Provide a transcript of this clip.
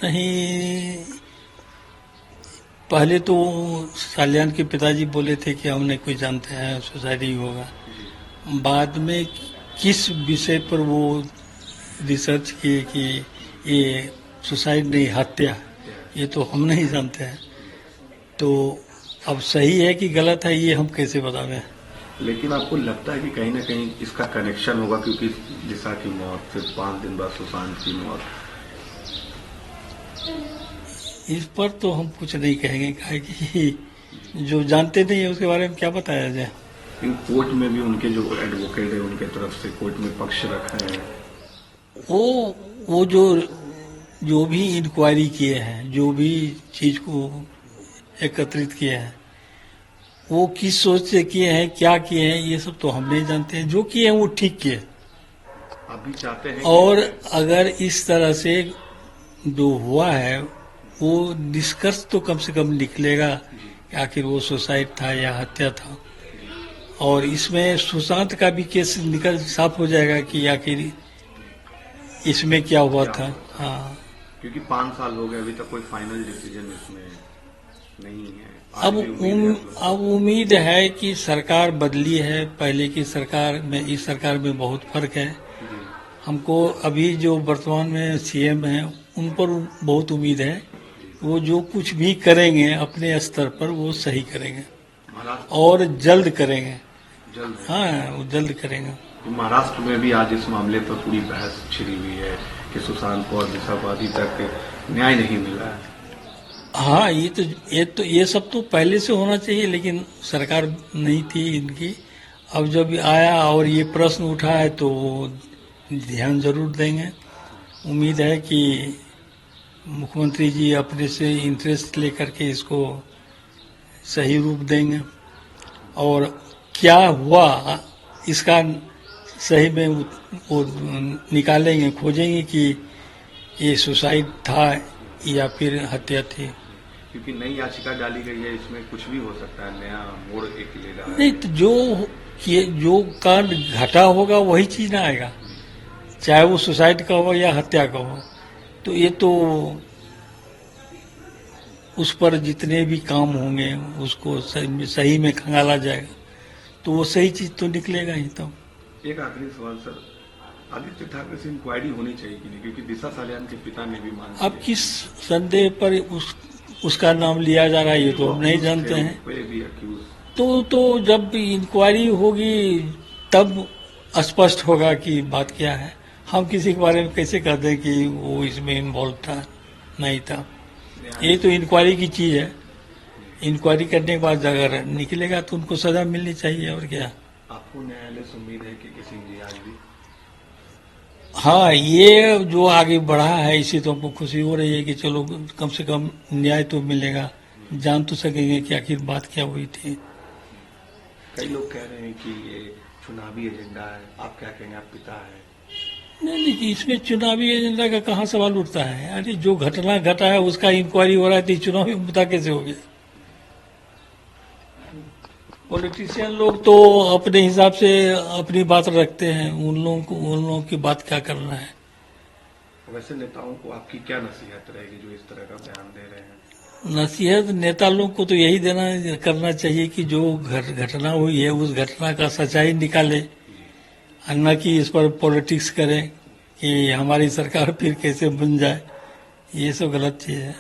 नहीं, पहले तो साल्यान के पिताजी बोले थे कि हमने कोई जानते हैं सुसाइड ही होगा। बाद में किस विषय पर वो रिसर्च किए कि ये सुसाइड नहीं हत्या, ये तो हम नहीं जानते हैं। तो अब सही है कि गलत है ये हम कैसे बतावें। लेकिन आपको लगता है कि कहीं ना कहीं इसका कनेक्शन होगा, क्योंकि दिशा की मौत फिर 5 दिन बाद सुशांत की मौत। इस पर तो हम कुछ नहीं कहेंगे, काहे कि जो जानते नहीं है उसके बारे में क्या बताया जाए। कोर्ट में भी उनके जो एडवोकेट है उनके तरफ से कोर्ट में पक्ष रखा है। वो जो भी इंक्वायरी किए हैं, जो भी चीज को एकत्रित किए हैं, वो किस सोच से किए हैं, क्या किए हैं, ये सब तो हम नहीं जानते हैं। जो किए हैं वो ठीक किए। अभी चाहते हैं और अगर इस तरह से जो हुआ है वो निष्कर्ष तो कम से कम निकलेगा कि आखिर वो सुसाइड था या हत्या था। और इसमें सुशांत का भी केस निकल साफ हो जाएगा कि आखिर इसमें क्या हुआ था। हाँ, क्योंकि 5 साल हो गए, अभी तक कोई फाइनल डिसीजन इसमें नहीं है। अब उम्मीद है कि सरकार बदली है, पहले की सरकार में इस सरकार में बहुत फर्क है। हमको अभी जो वर्तमान में सीएम हैं उन पर बहुत उम्मीद है। वो जो कुछ भी करेंगे अपने स्तर पर वो सही करेंगे और जल्द करेंगे। हाँ, वो जल्द करेंगे। महाराष्ट्र में भी आज इस मामले पर पूरी बहस छिड़ी हुई है कि सुशांत को और दिशा को अभी तक न्याय नहीं मिला है। हाँ, ये सब तो पहले से होना चाहिए, लेकिन सरकार नहीं थी इनकी। अब जब आया और ये प्रश्न उठा है तो ध्यान जरूर देंगे। उम्मीद है कि मुख्यमंत्री जी अपने से इंटरेस्ट लेकर के इसको सही रूप देंगे और क्या हुआ इसका सही में वो निकालेंगे, खोजेंगे कि ये सुसाइड था या फिर हत्या थी। क्योंकि नई याचिका डाली गई है, इसमें कुछ भी हो सकता है, नया मोड़ एक लेगा। नहीं तो जो कांड घटा होगा वही चीज ना आएगा, चाहे वो सुसाइड का हो या हत्या का हो। तो ये तो उस पर जितने भी काम होंगे उसको सही में खंगाला जाएगा, तो वो सही चीज तो निकलेगा ही। तो एक आखिरी सवाल सर, आदित्य ठाकरे से इंक्वायरी होनी चाहिए कि नहीं, क्योंकि दिशा सालियान के पिता ने भी मांग। अब किस संदेह पर उसका नाम लिया जा रहा है ये तो हम नहीं जानते हैं। तो जब इंक्वायरी होगी तब स्पष्ट होगा कि बात क्या है। हम किसी के बारे में कैसे कह दें कि वो इसमें इन्वॉल्व था, नहीं था। ये तो इंक्वायरी की चीज है। इंक्वायरी करने के बाद अगर निकलेगा तो उनको सजा मिलनी चाहिए, और क्या। आपको न्यायालय से उम्मीद है कि किसी भी आज भी? हाँ, ये जो आगे बढ़ा है इसी तो हमको खुशी हो रही है कि चलो कम से कम न्याय तो मिलेगा, जान तो सकेंगे कि आखिर बात क्या हुई थी। कई लोग कह रहे हैं कि ये चुनावी एजेंडा है, आप क्या कहेंगे, आप पिता है? नहीं, इसमें चुनावी एजेंडा का कहाँ सवाल उठता है। अरे जो घटना घटा है उसका इंक्वायरी हो रहा है तो चुनावी मुद्दा कैसे हो गया। पॉलिटिशियन लोग तो अपने हिसाब से अपनी बात रखते हैं, उन लोगों की बात क्या करना है। वैसे नेताओं को आपकी क्या नसीहत रहेगी जो इस तरह का बयान दे रहे हैं? नसीहत नेता लोग को तो यही करना चाहिए कि जो घटना हुई है उस घटना का सच्चाई निकाले, न कि इस पर पॉलिटिक्स करें कि हमारी सरकार फिर कैसे बन जाए। ये सब गलत चीज है।